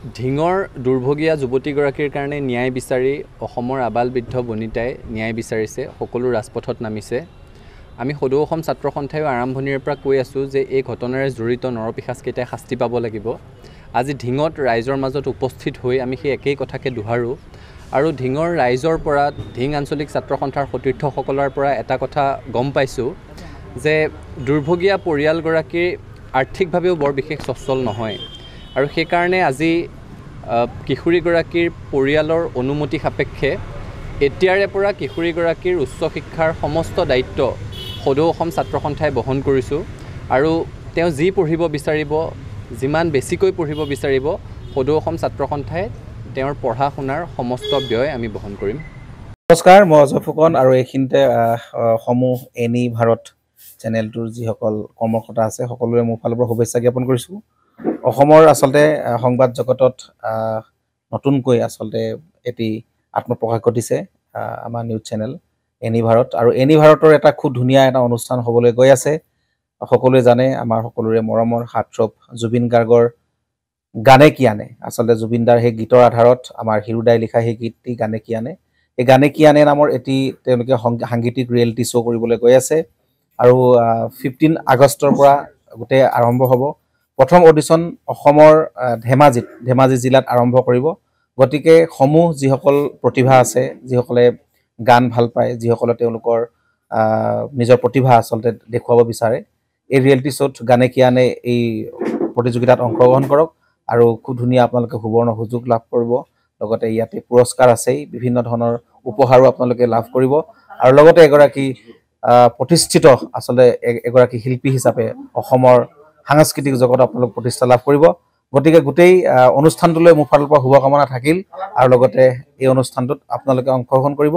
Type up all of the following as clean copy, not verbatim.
ঢিঙৰ দুৰ্ভগীয়া যুৱতীগৰাকীৰ কাৰণে ন্যায় বিচাৰি অসমৰ আবাল বৃদ্ধ বনিতাই ন্যায় বিচাৰিছে সকলো ৰাজপথত নামিছে আমি সদৌ অসম ছাত্ৰ সন্থাই আৰম্ভণিৰ পৰা কৈ আছো যে এই ঘটনাৰে জড়িত নৰপিশাচকেইটাই শাস্তি পাব লাগিব আজি ঢিঙত ৰাইজৰ মাজত উপস্থিত হৈ আমি সেই একেই কথাকে দুহাৰো আৰু ঢিঙৰ ৰাইজৰ পৰা ঢিং আঞ্চলিক ছাত্ৰ সন্থাৰ সতীৰ্থসকলৰ পৰা এটা কথা গম পাইছো যে দুৰ্ভগীয়া পৰিয়ালগৰাকীৰ আৰ্থিকভাৱেও বৰ বিশেষ সচ্ছল নহয় আৰু সেই কাৰণে আজি কিশোৰীগৰাকীৰ পৰিয়ালৰ অনুমতি সাপেক্ষে এতিয়াৰে পৰা কিশোৰীগৰাকীৰ উচ্চ শিক্ষাৰ সমস্ত দায়িত্ব সদৌ অসম ছাত্ৰ সন্থাই বহন কৰিছোঁ আৰু তেওঁ যি পঢ়িব বিচাৰিব যিমান বেছিকৈ পঢ়িব বিচাৰিব সদৌ অসম ছাত্ৰ সন্থাই তেওঁৰ পঢ়া শুনাৰ সমস্ত ব্যয় আমি বহন কৰিম। নমস্কাৰ, মই অজয় ফুকন আৰু এইখিনিতে সমূহ এনি ভাৰত চেনেলটোৰ যিসকল কৰ্মকৰ্তা আছে সকলোৰে মোৰ ফালৰ পৰা শুভেচ্ছা জ্ঞাপন কৰিছোঁ। অসমৰ আচলতে সংবাদ জগতত নতুনকৈ আচলতে এটি আত্মপ্ৰকাশ ঘটিছে আমাৰ নিউজ চেনেল এনি ভাৰত আৰু এনি ভাৰতৰ এটা খুব ধুনীয়া এটা অনুষ্ঠান হ'বলৈ গৈ আছে। সকলোৱে জানে আমাৰ সকলোৰে মৰমৰ হাৰ্টথ্ৰব জুবিন গাৰ্গৰ গানে কি আনে, আচলতে জুবিনদাৰ সেই গীতৰ আধাৰত আমাৰ হিৰুদাই লিখা সেই গীতটি গানে কি আনে, এই গানে কি আনে নামৰ এটি তেওঁলোকে সাংগীতিক ৰিয়েলিটি শ্ব' কৰিবলৈ গৈ আছে আৰু 15 আগষ্টৰ পৰা গোটেই আৰম্ভ হ'ব। প্ৰথম অডিশ্যন অসমৰ ধেমাজি জিলাত আৰম্ভ কৰিব। গতিকে সমূহ যিসকল প্ৰতিভা আছে, যিসকলে গান ভাল পায়, যিসকলে তেওঁলোকৰ নিজৰ প্ৰতিভা আচলতে দেখুৱাব বিচাৰে, এই ৰিয়েলিটি শ্ব'ত গানে কি আনে এই প্ৰতিযোগিতাত অংশগ্ৰহণ কৰক আৰু খুব ধুনীয়া আপোনালোকে সুবৰ্ণ সুযোগ লাভ কৰিব। লগতে ইয়াতে পুৰস্কাৰ আছেই, বিভিন্ন ধৰণৰ উপহাৰো আপোনালোকে লাভ কৰিব আৰু লগতে এগৰাকী প্ৰতিষ্ঠিত আচলতে এগৰাকী শিল্পী হিচাপে অসমৰ সাংস্কৃতিক জগত আপোনালোক প্ৰতিষ্ঠা লাভ কৰিব। গতিকে গোটেই অনুষ্ঠানটোলৈ মোৰ ফালৰ পৰা শুভকামনা থাকিল আৰু লগতে এই অনুষ্ঠানটোত আপোনালোকে অংশগ্ৰহণ কৰিব।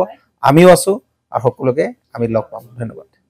আমিও আছোঁ আৰু সকলোকে আমি লগ পাম। ধন্যবাদ।